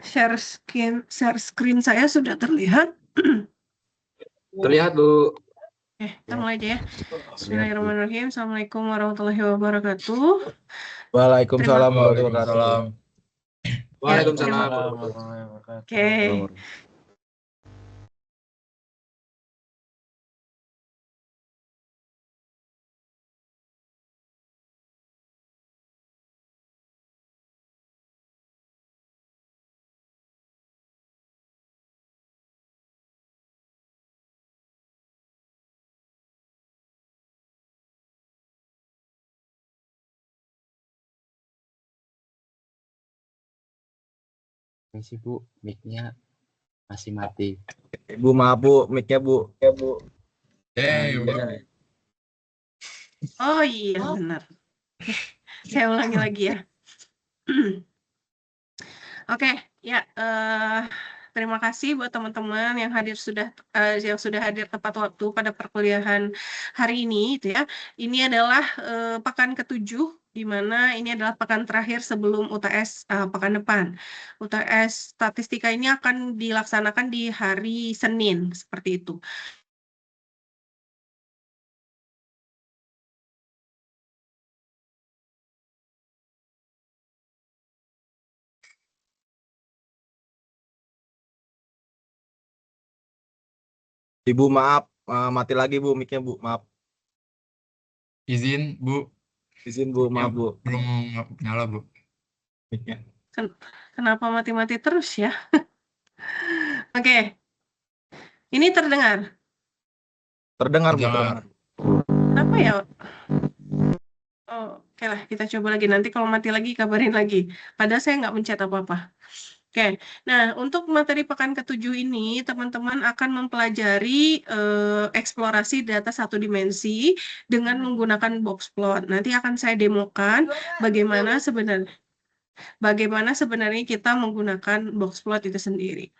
Share screen saya sudah terlihat. Terlihat, Bu. Kita mulai aja ya. Bismillahirrahmanirrahim. Assalamualaikum warahmatullahi wabarakatuh. Waalaikumsalam warahmatullahi wabarakatuh. Waalaikumsalam. Oke. Ini sih Bu, mic-nya masih mati. Bu, maaf Bu, mic-nya Bu. Ya Bu. Oh iya benar. Saya ulangi lagi ya. Oke, ya. Terima kasih buat teman-teman yang sudah hadir tepat waktu pada perkuliahan hari ini, itu ya. Ini adalah pekan ke-7, di mana ini adalah pekan terakhir sebelum UTS pekan depan. UTS statistika ini akan dilaksanakan di hari Senin, seperti itu. Ibu maaf, mati lagi Bu mic-nya Bu, maaf. Izin Bu. Izin Bu, maaf Bu. Belum nyala Bu. Mic-nya. Kenapa mati-mati terus ya? Oke. Ini terdengar? Terdengar Bu, Terdengar. terdengar. Apa ya? Oh, oke lah, kita coba lagi. Nanti kalau mati lagi, kabarin lagi. Padahal saya nggak mencet apa-apa. Oke, nah untuk materi pekan ke-7 ini, teman-teman akan mempelajari eksplorasi data satu dimensi dengan menggunakan box plot. Nanti akan saya demokan bagaimana sebenarnya kita menggunakan box plot itu sendiri.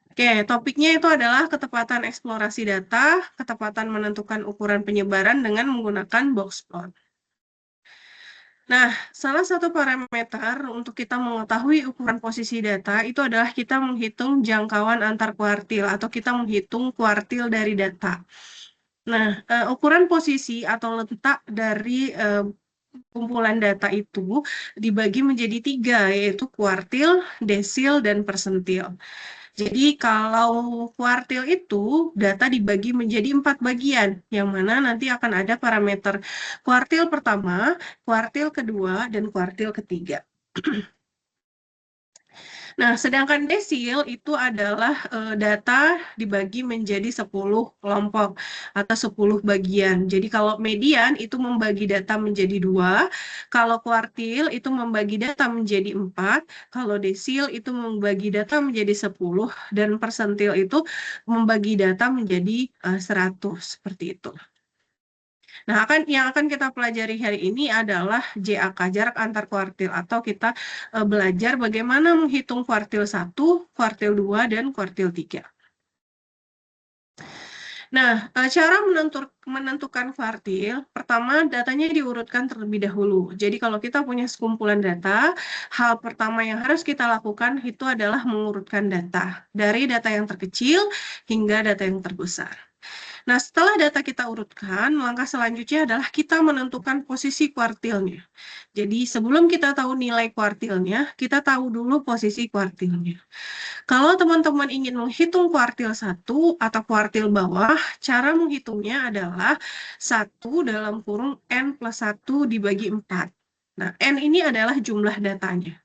Oke, topiknya itu adalah ketepatan eksplorasi data, ketepatan menentukan ukuran penyebaran dengan menggunakan box plot. Nah, salah satu parameter untuk kita mengetahui ukuran posisi data itu adalah kita menghitung jangkauan antar kuartil atau kita menghitung kuartil dari data. Nah, ukuran posisi atau letak dari kumpulan data itu dibagi menjadi 3, yaitu kuartil, desil, dan persentil. Jadi kalau kuartil itu data dibagi menjadi 4 bagian, yang mana nanti akan ada parameter kuartil pertama, kuartil kedua, dan kuartil ketiga. Nah, sedangkan desil itu adalah data dibagi menjadi 10 kelompok atau 10 bagian. Jadi kalau median itu membagi data menjadi 2, kalau kuartil itu membagi data menjadi 4, kalau desil itu membagi data menjadi 10, dan persentil itu membagi data menjadi 100, seperti itu. Nah, yang akan kita pelajari hari ini adalah JAK, jarak antar kuartil, atau kita belajar bagaimana menghitung kuartil 1, kuartil 2, dan kuartil 3. Nah, cara menentukan kuartil, pertama datanya diurutkan terlebih dahulu. Jadi kalau kita punya sekumpulan data, hal pertama yang harus kita lakukan itu adalah mengurutkan data, dari data yang terkecil hingga data yang terbesar. Nah, setelah data kita urutkan, langkah selanjutnya adalah kita menentukan posisi kuartilnya. Jadi, sebelum kita tahu nilai kuartilnya, kita tahu dulu posisi kuartilnya. Kalau teman-teman ingin menghitung kuartil 1 atau kuartil bawah, cara menghitungnya adalah 1 dalam kurung N plus 1 dibagi 4. Nah, N ini adalah jumlah datanya.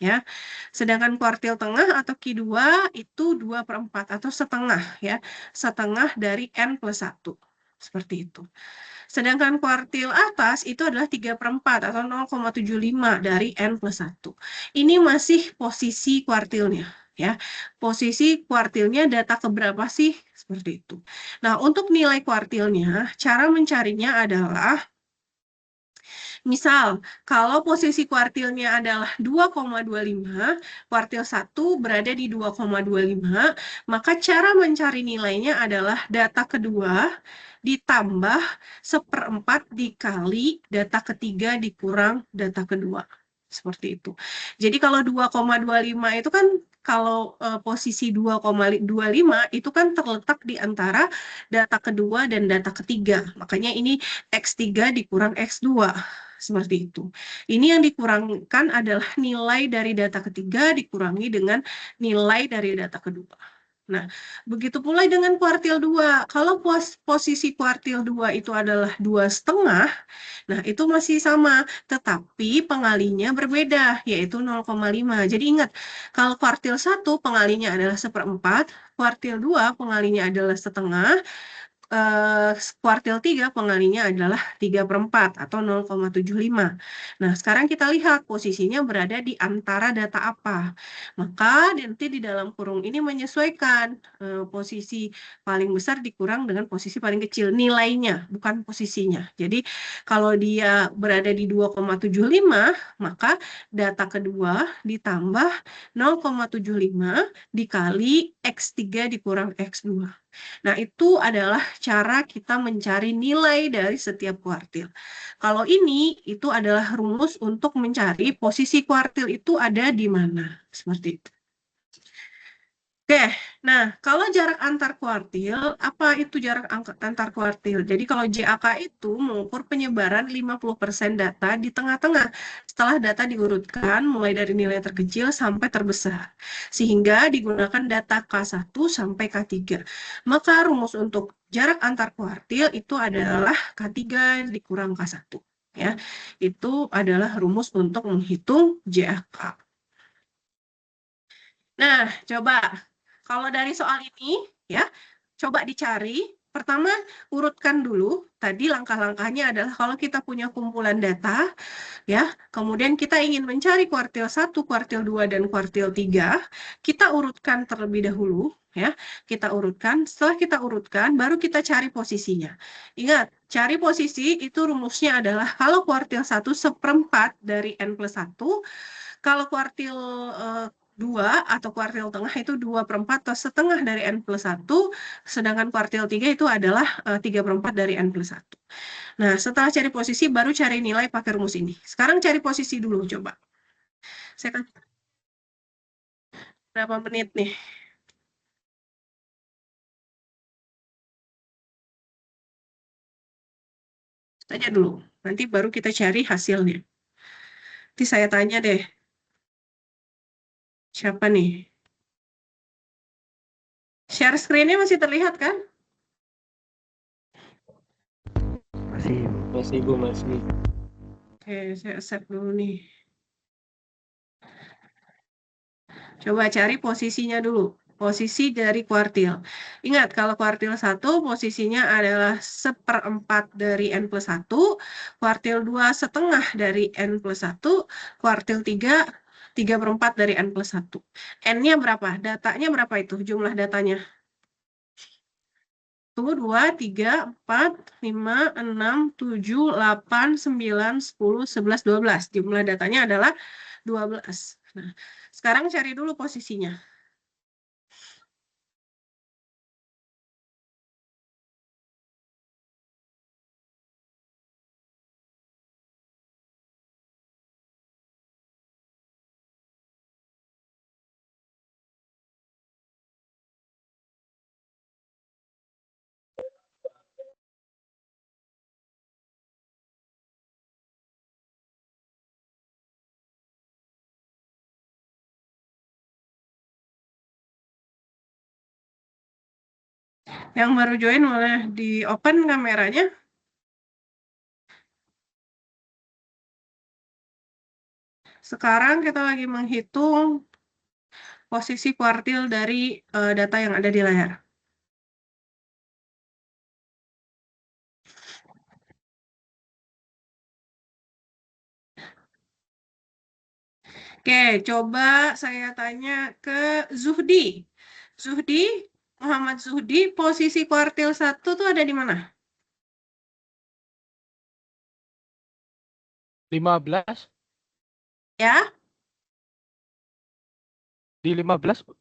Ya, sedangkan kuartil tengah atau Q2 itu 2/4 atau setengah, ya, setengah dari N plus 1, seperti itu. Sedangkan kuartil atas itu adalah 3/4 atau 0,75 dari N plus 1. Ini masih posisi kuartilnya, ya. Posisi kuartilnya data keberapa sih? Seperti itu. Nah, untuk nilai kuartilnya, cara mencarinya adalah misal, kalau posisi kuartilnya adalah 2,25, kuartil 1 berada di 2,25, maka cara mencari nilainya adalah data kedua ditambah 1/4 dikali data ketiga dikurang data kedua. Seperti itu. Jadi kalau 2,25 itu kan kalau posisi 2,25 itu kan terletak di antara data kedua dan data ketiga. Makanya ini X3 dikurang X2. Seperti itu. Ini yang dikurangkan adalah nilai dari data ketiga dikurangi dengan nilai dari data kedua. Nah, begitu pula dengan kuartil 2. Kalau posisi kuartil 2 itu adalah 2,5, nah itu masih sama, tetapi pengalinya berbeda, yaitu 0,5. Jadi ingat, kalau kuartil 1 pengalinya adalah 1/4, kuartil 2 pengalinya adalah setengah, kuartil 3 pengalinya adalah 3/4 atau 0,75. Nah, sekarang kita lihat posisinya berada di antara data apa. Maka nanti di dalam kurung ini menyesuaikan posisi paling besar dikurang dengan posisi paling kecil. Nilainya, bukan posisinya. Jadi, kalau dia berada di 2,75, maka data kedua ditambah 0,75 dikali X3 dikurang X2. Nah, itu adalah cara kita mencari nilai dari setiap kuartil. Kalau ini, itu adalah rumus untuk mencari posisi kuartil itu ada di mana. Seperti itu. Oke, nah kalau jarak antar kuartil, apa itu jarak antar kuartil? Jadi kalau JAK itu mengukur penyebaran 50% data di tengah-tengah setelah data diurutkan mulai dari nilai terkecil sampai terbesar. Sehingga digunakan data K1 sampai K3. Maka rumus untuk jarak antar kuartil itu adalah K3 dikurang K1. Ya, itu adalah rumus untuk menghitung JAK. Nah, coba kalau dari soal ini, ya, coba dicari. Pertama, urutkan dulu. Tadi langkah-langkahnya adalah kalau kita punya kumpulan data, ya, kemudian kita ingin mencari kuartil 1, kuartil 2, dan kuartil 3, kita urutkan terlebih dahulu, ya. Kita urutkan, setelah kita urutkan, baru kita cari posisinya. Ingat, cari posisi itu rumusnya adalah kalau kuartil 1 1/4 dari N+1, kalau kuartil 2 atau kuartil tengah itu 2/4 atau setengah dari N+1, sedangkan kuartil 3 itu adalah 3/4 dari N+1. Nah, setelah cari posisi, baru cari nilai pakai rumus ini. Sekarang cari posisi dulu, coba. Saya kan berapa menit nih? Tanya dulu, nanti baru kita cari hasilnya. Nanti saya tanya deh. Siapa nih? Share screen-nya masih terlihat kan? Masih Bu, masih. Oke, saya accept dulu nih. Coba cari posisinya dulu. Posisi dari kuartil. Ingat, kalau kuartil 1 posisinya adalah 1/4 dari N+1, kuartil 2 setengah dari N+1, kuartil 3 3/4 dari N+1. N-nya berapa? Datanya berapa itu? Jumlah datanya. 1, 2, 3, 4, 5, 6, 7, 8, 9, 10, 11, 12. Jumlah datanya adalah 12. Nah, sekarang cari dulu posisinya. Yang baru join boleh di open kameranya. Sekarang kita lagi menghitung posisi kuartil dari data yang ada di layar. Oke, coba saya tanya ke Zuhdi. Zuhdi, Muhammad Zuhdi, posisi kuartil 1 tuh ada di mana? 15 Ya, di 15 Bu.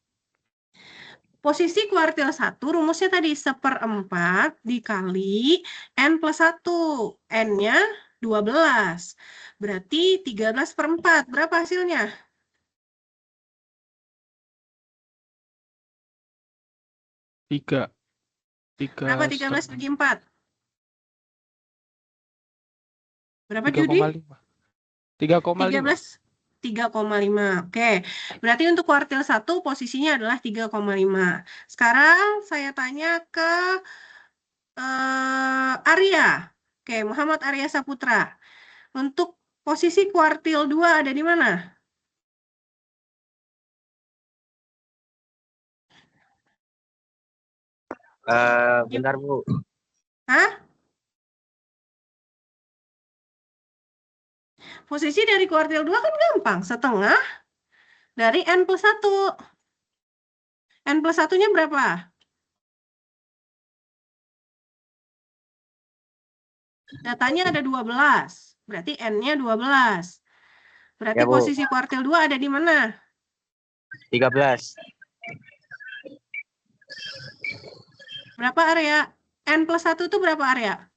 posisi kuartil 1 rumusnya tadi 1/4 dikali N+1. N-nya 12. Berarti 13/4. Berapa hasilnya? Tiga. Berapa 13 bagi 4? Berapa Judi? 3,5. 3,5. Oke. Berarti untuk kuartil 1 posisinya adalah 3,5. Sekarang saya tanya ke Arya. Oke, Muhammad Arya Saputra. Untuk posisi kuartil 2 ada di mana? Bentar Bu. Hah? Posisi dari kuartil 2 kan gampang. Setengah dari N+1. N+1-nya berapa? Datanya ada 12. Berarti N-nya 12. Berarti Ya, Bu. posisi kuartil 2 ada di mana? 13. Berapa area? N+1 itu berapa area?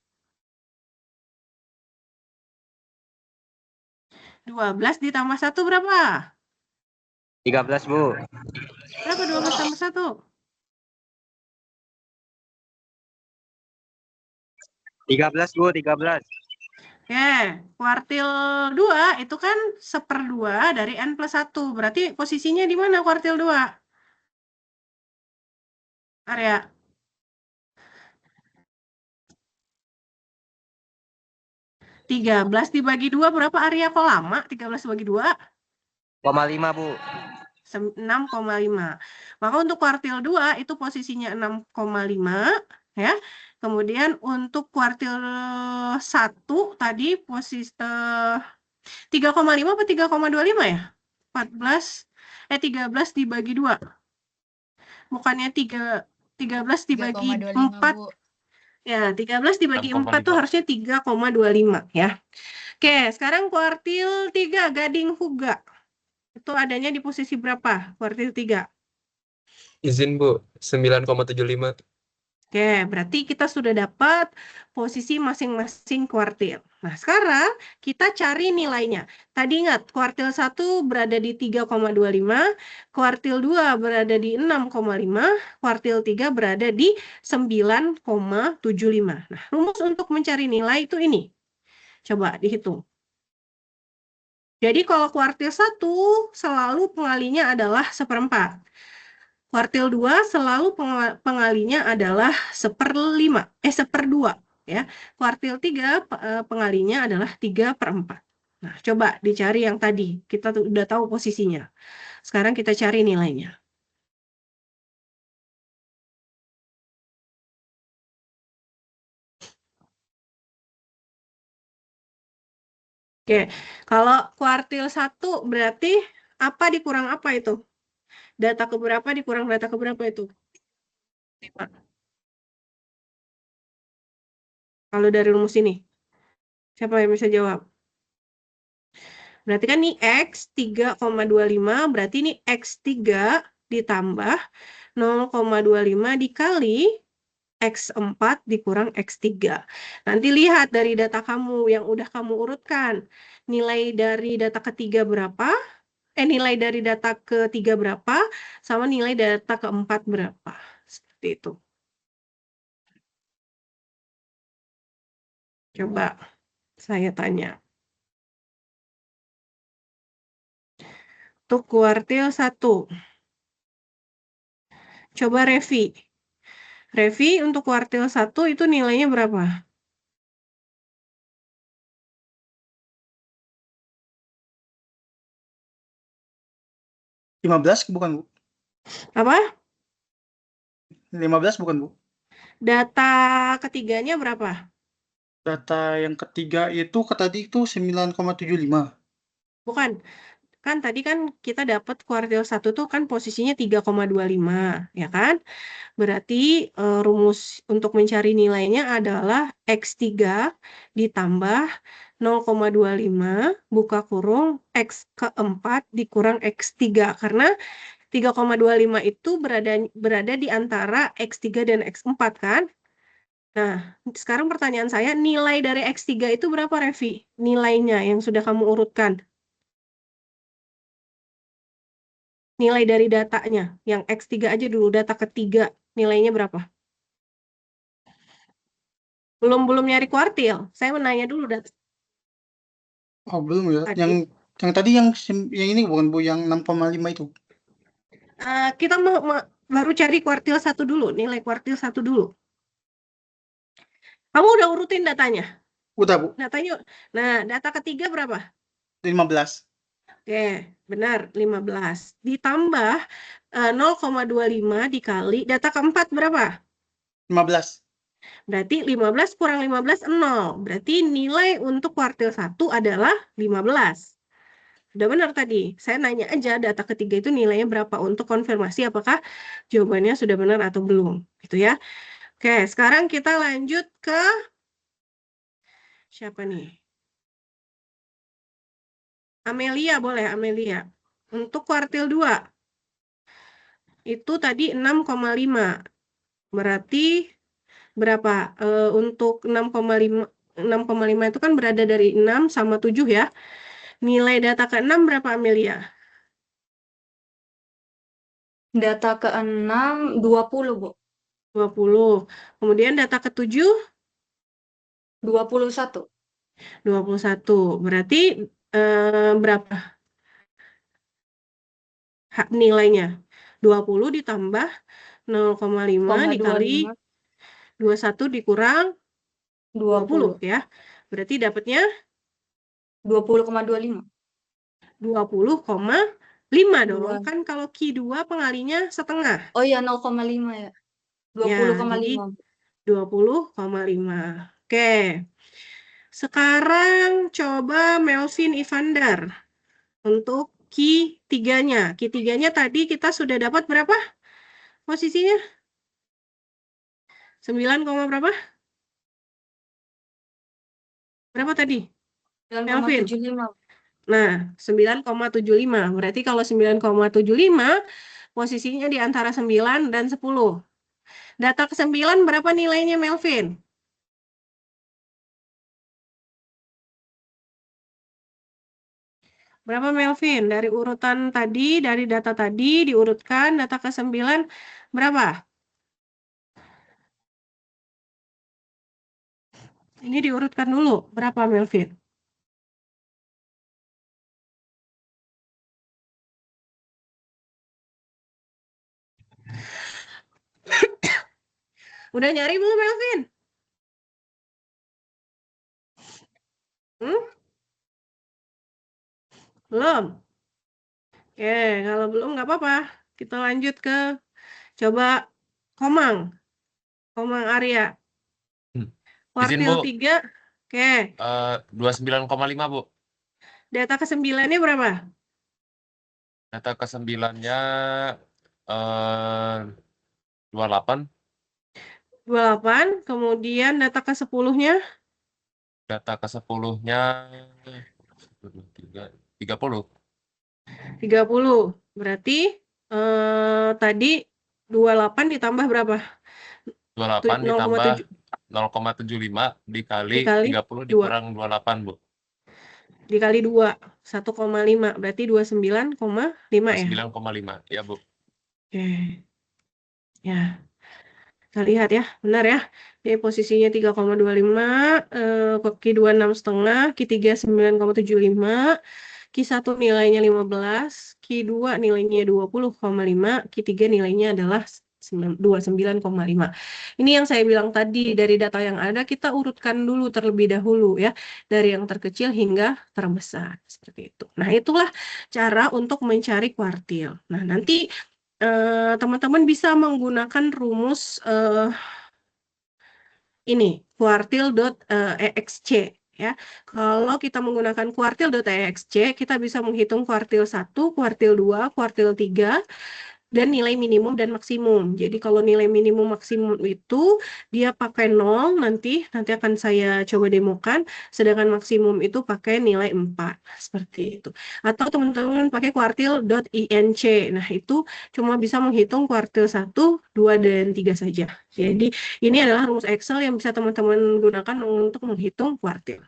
12 ditambah 1 berapa? 13 Bu. Berapa 12 tambah 1? 13 Bu, 13. Oke, kuartil 2 itu kan 1/2 dari N+1. Berarti posisinya di mana kuartil 2? Area. 13 dibagi 2 berapa area? Kok lama? 13 dibagi 2? 0,5 Bu. 6,5. Maka untuk kuartil 2 itu posisinya 6,5 ya. Kemudian untuk kuartil 1 tadi posisi 3,5 atau 3,25 ya? 13 dibagi 2. Bukannya 13 dibagi 4. Bu. Ya, 13 dibagi 4 tuh harusnya 3,25 ya. Oke, sekarang kuartil 3 Gading Huga. Itu adanya di posisi berapa? Kuartil 3. Izin Bu, 9,75. Oke, berarti kita sudah dapat posisi masing-masing kuartil. Nah, sekarang kita cari nilainya. Tadi ingat, kuartil 1 berada di 3,25, kuartil 2 berada di 6,5, kuartil 3 berada di 9,75. Nah, rumus untuk mencari nilai itu ini. Coba dihitung. Jadi kalau kuartil 1 selalu pengalinya adalah 1/4. Kuartil 2 selalu pengalinya adalah 1/2 ya. Kuartil 3 pengalinya adalah 3/4. Nah, coba dicari yang tadi. Kita udah tahu posisinya. Sekarang kita cari nilainya. Oke, kalau kuartil 1 berarti apa dikurang apa itu? Data keberapa dikurang data keberapa itu? 5. Kalau dari rumus ini. Siapa yang bisa jawab? Berarti kan ini X 3,25, berarti ini X3 ditambah 0,25 dikali X4 dikurang X3. Nanti lihat dari data kamu yang udah kamu urutkan. Nilai dari data ketiga berapa? Nilai dari data ketiga berapa? Sama nilai data keempat berapa? Seperti itu. Coba saya tanya. Untuk kuartil 1. Coba Revi. Revi untuk kuartil 1 itu nilainya berapa? (15) bukan, Bu? Apa? 15 bukan, Bu? Data ketiganya berapa? Data yang ketiga itu tadi itu 9,75. Bukan. Kan tadi kan kita dapat kuartil 1 tuh kan posisinya 3,25, ya kan? Berarti rumus untuk mencari nilainya adalah X3 ditambah 0,25 buka kurung X keempat dikurang X3. Karena 3,25 itu berada di antara X3 dan X4 kan? Nah, sekarang pertanyaan saya, nilai dari X3 itu berapa, Revi? Nilainya yang sudah kamu urutkan. Nilai dari datanya, yang X3 aja dulu, data ketiga, nilainya berapa? Belum nyari kuartil. Saya menanya dulu data. Oh, belum ya. Tadi. Yang tadi yang ini bukan Bu, yang 6,5 itu. Kita baru cari kuartil 1 dulu, nilai kuartil 1 dulu. Kamu udah urutin datanya? Udah, Bu. Datanya. Nah, data ketiga berapa? 15. Oke, benar, 15. Ditambah 0,25 dikali data keempat berapa? 15. Berarti 15 kurang 15, 0. Berarti nilai untuk kuartil 1 adalah 15. Udah benar tadi. Saya nanya aja data ketiga itu nilainya berapa untuk konfirmasi apakah jawabannya sudah benar atau belum. Gitu ya. Oke, sekarang kita lanjut ke siapa nih? Amelia, boleh Amelia. Untuk kuartil 2. Itu tadi 6,5. Berarti berapa? Untuk 6,5 itu kan berada dari 6 sama 7 ya. Nilai data ke-6 berapa, Amelia? Data ke-6 20, Bu. 20. Kemudian data ke-7 21. 21. Berarti berapa nilainya? 20 ditambah 0,5 dikali 21 dikurang 20 ya. Berarti dapatnya 20,25. 20,5 dong. Kan kalau Q2 pengalinya setengah. Oh iya, 0,5 ya. 20,5. 20,5. Oke. Sekarang coba Melvin Ivandar. Untuk Q3-nya. Q3-nya tadi kita sudah dapat berapa posisinya? 9, berapa? Berapa tadi? 9,75. Nah, 9,75. Berarti kalau 9,75 posisinya di antara 9 dan 10. Data ke-9 berapa nilainya, Melvin? Berapa, Melvin? Dari urutan tadi, dari data tadi diurutkan data ke-9 berapa? Ini diurutkan dulu. Berapa, Melvin? Udah nyari belum, Melvin? Belum? Oke, kalau belum nggak apa-apa. Kita lanjut ke coba Komang. Komang Arya. Izin, Kuartil Bu. 3. Oke. 29,5, Bu. Data ke-9-nya berapa? Data ke-9-nya 28. 28. Kemudian data ke-10-nya? Data ke-10-nya 30. 30. Berarti tadi 28 ditambah berapa? 28 ditambah 0,75 dikali 30 2. dikurang 28, Bu. Dikali 2. 1,5. Berarti 29,5 ya? 29,5. Ya, Bu. Oke. Ya. Kita lihat ya. Benar ya. Jadi posisinya 3,25. Q2 6,5. Q3 9,75. Q1 nilainya 15, Q2 nilainya 20,5, Q3 nilainya adalah 29,5. Ini yang saya bilang tadi, dari data yang ada kita urutkan dulu terlebih dahulu ya, dari yang terkecil hingga terbesar seperti itu. Nah, itulah cara untuk mencari kuartil. Nah, nanti teman-teman bisa menggunakan rumus ini kuartil.exc ya. Kalau kita menggunakan kuartil.exc, kita bisa menghitung kuartil 1, kuartil 2, kuartil 3 dan nilai minimum dan maksimum. Jadi kalau nilai minimum maksimum itu dia pakai 0, nanti akan saya coba demokan, sedangkan maksimum itu pakai nilai 4, seperti itu. Atau teman-teman pakai kuartil.inc. Nah, itu cuma bisa menghitung kuartil 1, 2, dan 3 saja. Jadi ini adalah rumus Excel yang bisa teman-teman gunakan untuk menghitung kuartil.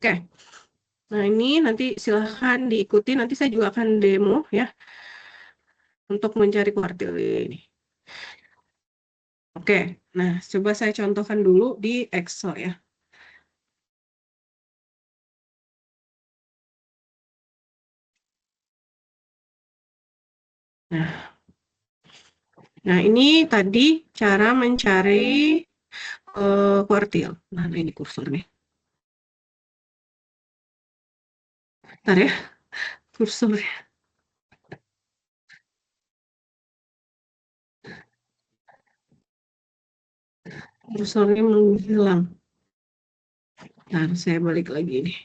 Oke. Nah, ini nanti silahkan diikuti. Nanti saya juga akan demo ya untuk mencari kuartil ini. Oke. Nah, coba saya contohkan dulu di Excel ya. Nah, ini tadi cara mencari kuartil. Nah, ini kursornya. Bentar ya, kursornya. Kursornya menghilang. Nah, saya balik lagi nih.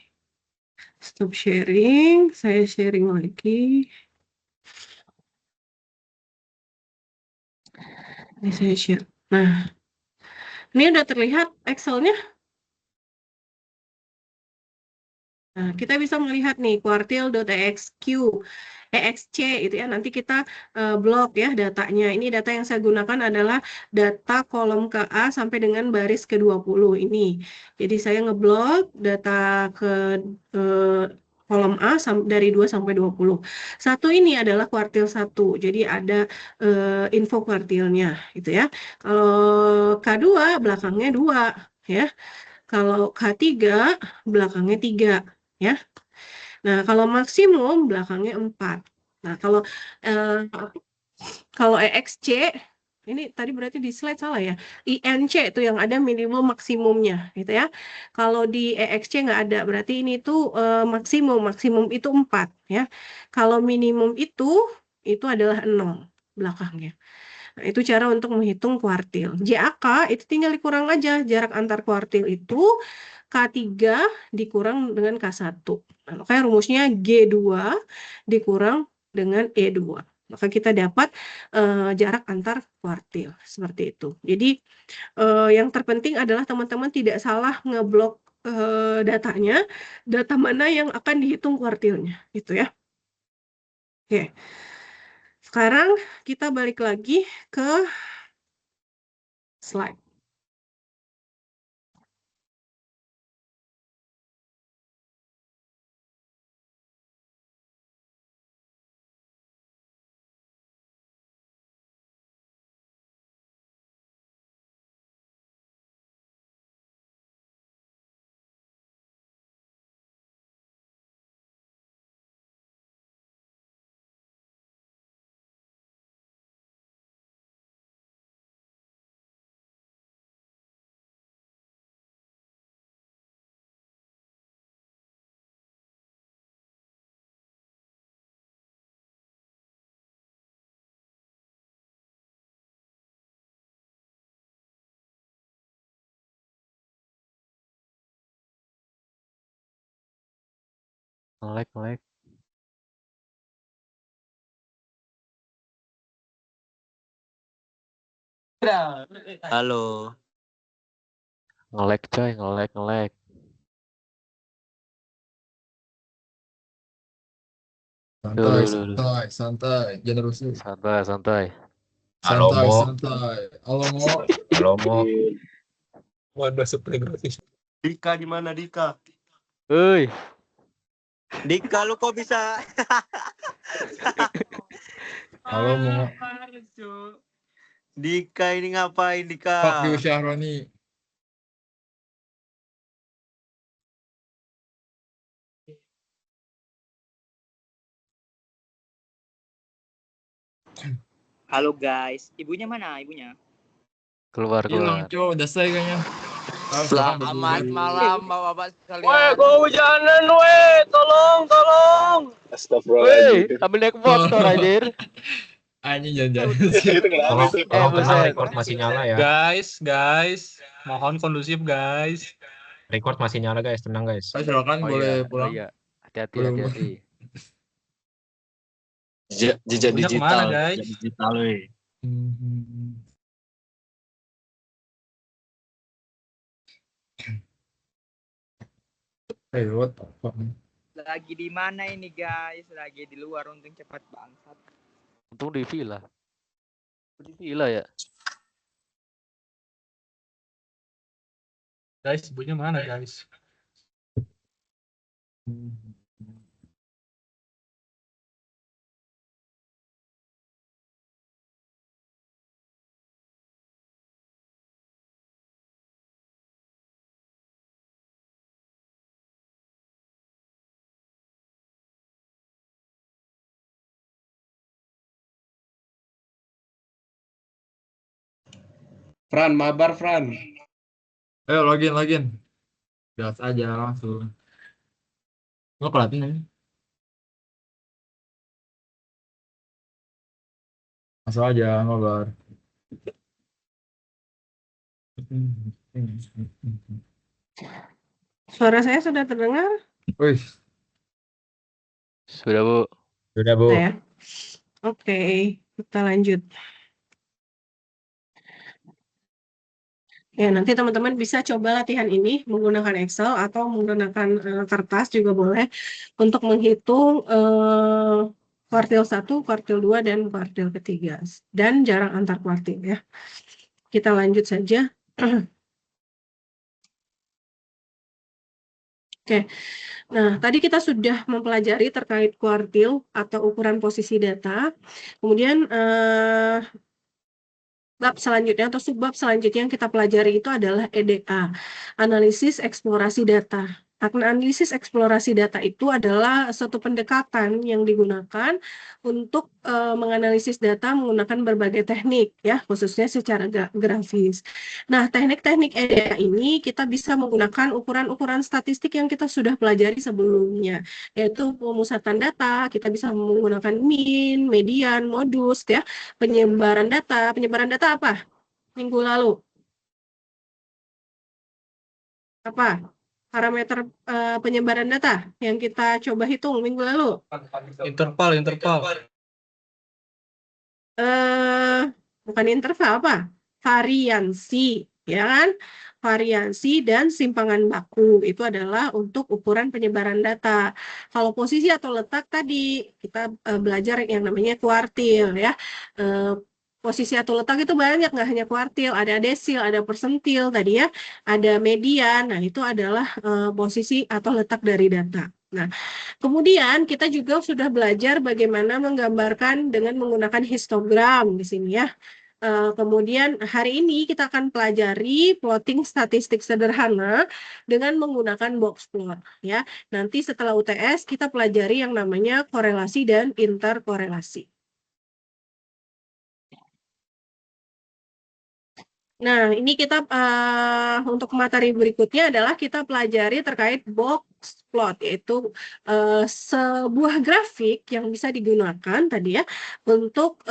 Stop sharing, saya sharing lagi. Ini saya share. Nah, ini udah terlihat Excel-nya. Nah, kita bisa melihat nih kuartil.exc itu ya. Nanti kita blok ya datanya. Ini data yang saya gunakan adalah data kolom KA sampai dengan baris ke-20 ini. Jadi saya ngeblok data ke kolom A dari 2 sampai 20. Satu ini adalah kuartil 1. Jadi ada info kuartilnya gitu ya. Kalau K2 belakangnya 2 ya. Kalau K3 belakangnya 3 ya. Nah, kalau maksimum belakangnya 4. Nah, kalau EXC ini tadi berarti di slide salah ya. INC itu yang ada minimum maksimumnya gitu ya. Kalau di EXC nggak ada, berarti ini tuh maksimum itu 4 ya. Kalau minimum itu adalah 0 belakangnya. Nah, itu cara untuk menghitung kuartil. JAK itu tinggal dikurang aja jarak antar kuartil itu K3 dikurang dengan K1. Nah, makanya rumusnya G2 dikurang dengan E2. Maka kita dapat jarak antar kuartil seperti itu. Jadi yang terpenting adalah teman-teman tidak salah ngeblok datanya, data mana yang akan dihitung kuartilnya, gitu ya. Oke. Sekarang kita balik lagi ke slide. Ngelek. Halo. Ngelek coy, ngelek. Santai, jangan rusuh. Santai. Halo, Mo. Halo, Mo. Waduh, supply gratis. Dika di mana Dika? Hei, Dika lu kok bisa? Halo, Mo. Dika ini ngapain Dika? Fuck you, Syahroni. Halo guys, ibunya mana ibunya? keluar. Hilang, cow. Udah selesai kayaknya. Selamat malam Bapak-bapak sekalian. Weh, kehujanan weh, tolong. Woi, ambil naik motor anjir. Anjing jangan-jangan. Tolong tenang, record masih nyala ya. Guys, mohon kondusif guys. Record masih nyala guys, tenang guys. Silakan boleh pulang. Iya. Hati-hati. Ibunya Jejak kemana, digital, guys? jejak digital, weh. Hey, what the fuck? Lagi di mana ini guys? Lagi di luar, untung cepat bangsat. Untung di villa. Di villa ya. Guys, ibunya mana guys? Fran, mabar Fran. Ayo login. Gas aja langsung. Lo kelihatan ini? Masuk aja, ngobrol. Suara saya sudah terdengar? Wih, Sudah, Bu. Sudah, Bu. Nah, ya. Oke, kita lanjut. Ya, nanti teman-teman bisa coba latihan ini menggunakan Excel atau menggunakan kertas juga boleh untuk menghitung kuartil 1, kuartil 2, dan kuartil ketiga. Dan jarak antar kuartil ya. Kita lanjut saja. Oke, nah tadi kita sudah mempelajari terkait kuartil atau ukuran posisi data. Kemudian bab selanjutnya atau subbab selanjutnya yang kita pelajari itu adalah EDA, analisis eksplorasi data. Analisis eksplorasi data itu adalah suatu pendekatan yang digunakan untuk menganalisis data menggunakan berbagai teknik, ya, khususnya secara grafis. Nah, teknik-teknik EDA ini kita bisa menggunakan ukuran-ukuran statistik yang kita sudah pelajari sebelumnya, yaitu pemusatan data, kita bisa menggunakan mean, median, modus, ya, penyebaran data apa? Minggu lalu. Apa? Parameter penyebaran data yang kita coba hitung minggu lalu. Interval. Bukan interval, apa? Variansi, ya kan? Variansi dan simpangan baku itu adalah untuk ukuran penyebaran data. Kalau posisi atau letak tadi kita belajar yang namanya kuartil, ya. Posisi atau letak itu banyak, nggak hanya kuartil, ada desil, ada persentil tadi ya, ada median. Nah, itu adalah posisi atau letak dari data. Nah, kemudian kita juga sudah belajar bagaimana menggambarkan dengan menggunakan histogram di sini ya. Kemudian hari ini kita akan pelajari plotting statistik sederhana dengan menggunakan box plot ya. Nanti setelah UTS kita pelajari yang namanya korelasi dan interkorelasi. Nah, ini kita untuk materi berikutnya adalah kita pelajari terkait box plot, yaitu sebuah grafik yang bisa digunakan tadi ya untuk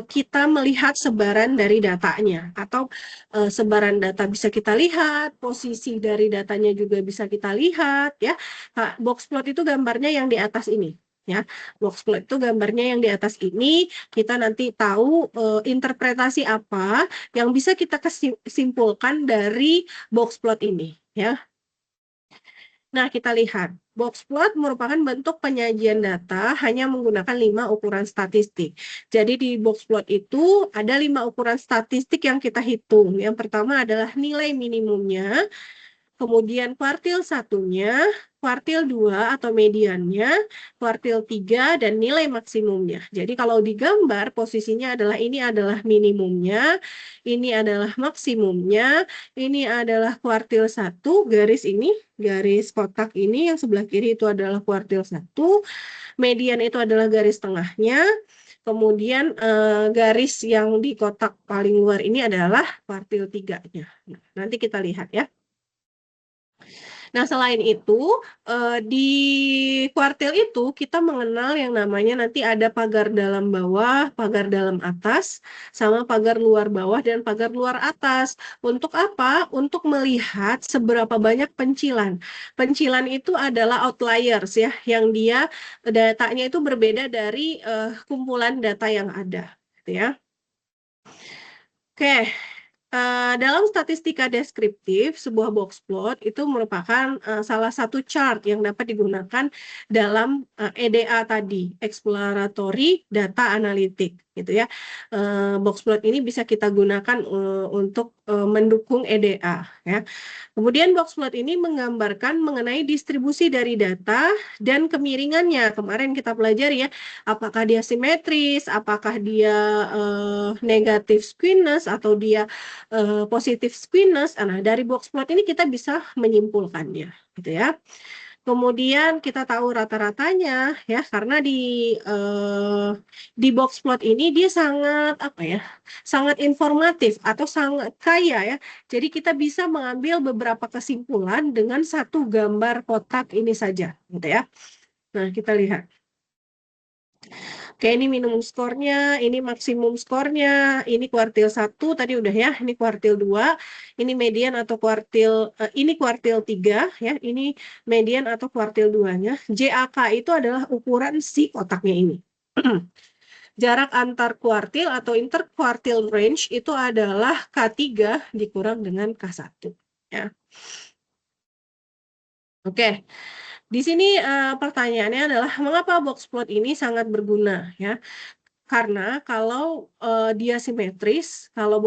kita melihat sebaran dari datanya, atau sebaran data bisa kita lihat, posisi dari datanya juga bisa kita lihat ya. Nah, box plot itu gambarnya yang di atas ini. Ya, box plot itu gambarnya yang di atas ini, kita nanti tahu interpretasi apa yang bisa kita simpulkan dari box plot ini, ya. Nah, kita lihat, box plot merupakan bentuk penyajian data hanya menggunakan 5 ukuran statistik. Jadi di box plot itu ada 5 ukuran statistik yang kita hitung. Yang pertama adalah nilai minimumnya, kemudian kuartil 1-nya, kuartil 2 atau mediannya, kuartil 3, dan nilai maksimumnya. Jadi kalau digambar posisinya adalah ini adalah minimumnya, ini adalah maksimumnya, ini adalah kuartil 1, garis ini, garis kotak ini yang sebelah kiri itu adalah kuartil 1, median itu adalah garis tengahnya, kemudian garis yang di kotak paling luar ini adalah kuartil 3-nya. Nah, nanti kita lihat ya. Nah, selain itu, di kuartil itu kita mengenal yang namanya nanti ada pagar dalam bawah, pagar dalam atas, sama pagar luar bawah dan pagar luar atas. Untuk apa? Untuk melihat seberapa banyak pencilan. Pencilan itu adalah outliers ya, yang dia datanya itu berbeda dari kumpulan data yang ada, gitu ya. Oke. Dalam statistika deskriptif, sebuah box plot itu merupakan salah satu chart yang dapat digunakan dalam EDA tadi, Exploratory Data Analytic, gitu ya. Box plot ini bisa kita gunakan untuk mendukung EDA, ya. Kemudian box plot ini menggambarkan mengenai distribusi dari data dan kemiringannya. Kemarin kita pelajari ya, apakah dia simetris, apakah dia negatif skewness atau dia positif skewness. Nah, dari box plot ini kita bisa menyimpulkannya, gitu ya. Kemudian kita tahu rata-ratanya ya, karena di box plot ini dia sangat sangat informatif atau sangat kaya ya. Jadi kita bisa mengambil beberapa kesimpulan dengan satu gambar kotak ini saja, gitu ya. Nah, kita lihat. Oke, ini minimum skornya, ini maksimum skornya, ini kuartil 1 tadi udah ya, ini kuartil 2, ini median atau kuartil, ini kuartil 3 ya, ini median atau kuartil 2-nya. JAK itu adalah ukuran si kotaknya ini. Jarak antar kuartil atau interquartile range itu adalah K3 dikurang dengan K1 ya. Oke. Di sini pertanyaannya adalah mengapa box plot ini sangat berguna ya? Karena kalau dia simetris, kalau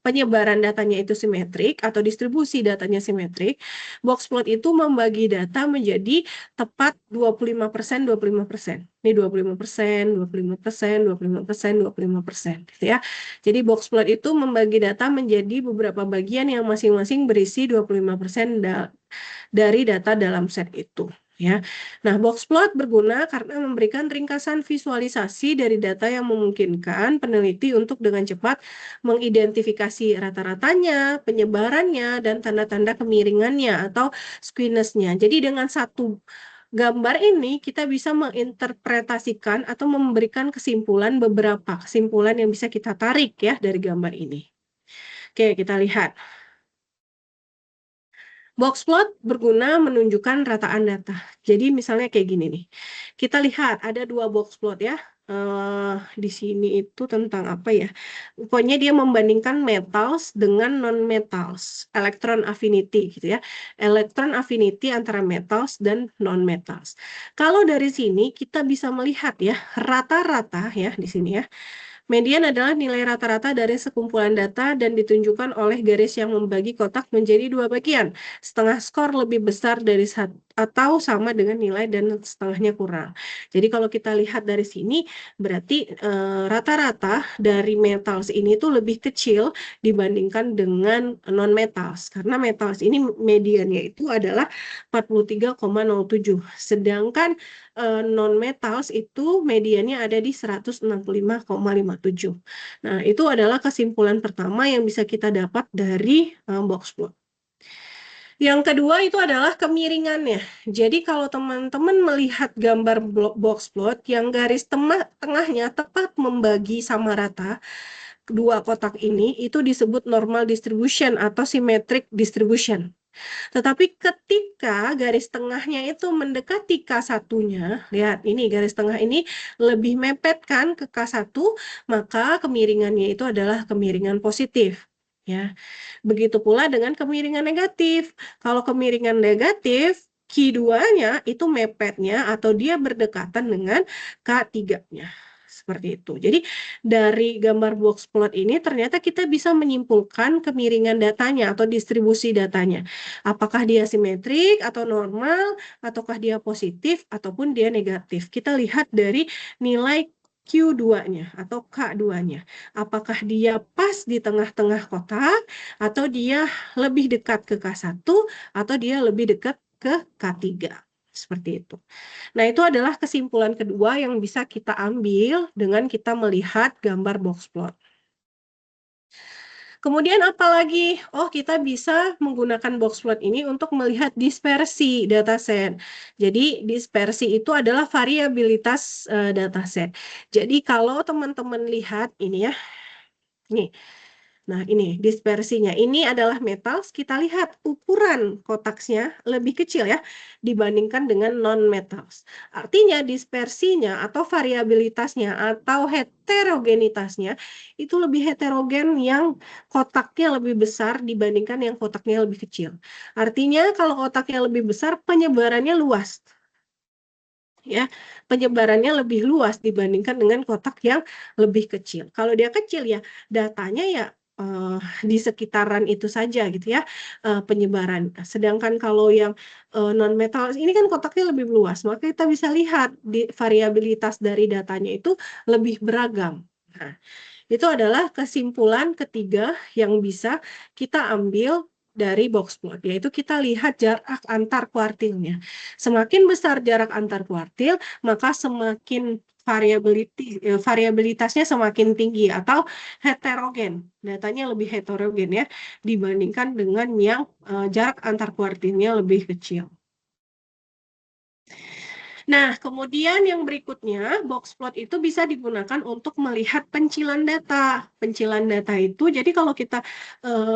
penyebaran datanya itu simetrik atau distribusi datanya simetrik, box plot itu membagi data menjadi tepat 25%, 25%. Ini 25%, 25%, 25%, 25%, gitu ya. Jadi box plot itu membagi data menjadi beberapa bagian yang masing-masing berisi 25% dari data dalam set itu. Ya. Nah, box plot berguna karena memberikan ringkasan visualisasi dari data yang memungkinkan peneliti untuk dengan cepat mengidentifikasi rata-ratanya, penyebarannya, dan tanda-tanda kemiringannya atau skewness-nya. Jadi dengan satu gambar ini kita bisa menginterpretasikan atau memberikan kesimpulan, beberapa kesimpulan yang bisa kita tarik ya dari gambar ini. Oke, kita lihat. Box plot berguna menunjukkan rataan data. Jadi misalnya kayak gini nih. Kita lihat ada dua box plot ya. Di sini itu tentang apa ya? Pokoknya dia membandingkan metals dengan non-metals. Electron affinity gitu ya. Electron affinity antara metals dan non-metals. Kalau dari sini kita bisa melihat ya, rata-rata ya di sini ya. Median adalah nilai rata-rata dari sekumpulan data dan ditunjukkan oleh garis yang membagi kotak menjadi dua bagian. Setengah skor lebih besar dari atau sama dengan nilai dan setengahnya kurang. Jadi kalau kita lihat dari sini, berarti rata-rata dari metals ini tuh lebih kecil dibandingkan dengan non-metals. Karena metals ini mediannya itu adalah 43,07. Sedangkan non-metals itu mediannya ada di 165,57. Nah, itu adalah kesimpulan pertama yang bisa kita dapat dari box plot. Yang kedua itu adalah kemiringannya. Jadi kalau teman-teman melihat gambar box plot yang garis tengahnya tepat membagi sama rata, dua kotak ini itu disebut normal distribution atau symmetric distribution. Tetapi ketika garis tengahnya itu mendekati K1-nya, lihat ini garis tengah ini lebih mepet kan ke K1, maka kemiringannya itu adalah kemiringan positif. Ya. Begitu pula dengan kemiringan negatif. Kalau kemiringan negatif, Q2-nya itu mepetnya atau dia berdekatan dengan K3-nya. Seperti itu. Jadi dari gambar box plot ini ternyata kita bisa menyimpulkan kemiringan datanya atau distribusi datanya. Apakah dia simetrik atau normal, ataukah dia positif ataupun dia negatif. Kita lihat dari nilai Q2-nya atau K2-nya. Apakah dia pas di tengah-tengah kotak atau dia lebih dekat ke K1 atau dia lebih dekat ke K3. Seperti itu. Nah, itu adalah kesimpulan kedua yang bisa kita ambil dengan kita melihat gambar box plot. Kemudian apalagi? Oh, kita bisa menggunakan box plot ini untuk melihat dispersi dataset. Jadi dispersi itu adalah variabilitas dataset. Jadi kalau teman-teman lihat ini ya, nih. Nah, ini dispersinya. Ini adalah metals. Kita lihat ukuran kotaknya lebih kecil ya dibandingkan dengan non-metals. Artinya dispersinya atau variabilitasnya atau heterogenitasnya itu lebih heterogen yang kotaknya lebih besar dibandingkan yang kotaknya lebih kecil. Artinya kalau kotaknya lebih besar, penyebarannya luas. Ya, penyebarannya lebih luas dibandingkan dengan kotak yang lebih kecil. Kalau dia kecil ya, datanya ya di sekitaran itu saja gitu ya penyebaran. Sedangkan kalau yang non metal ini kan kotaknya lebih luas, maka kita bisa lihat di variabilitas dari datanya itu lebih beragam. Nah, itu adalah kesimpulan ketiga yang bisa kita ambil dari box plot, yaitu kita lihat jarak antar kuartilnya. Semakin besar jarak antar kuartil, maka semakin variabilitasnya semakin tinggi atau heterogen. Datanya lebih heterogen ya dibandingkan dengan yang jarak antar kuartilnya lebih kecil. Nah, kemudian yang berikutnya, box plot itu bisa digunakan untuk melihat pencilan data. Pencilan data itu, jadi kalau kita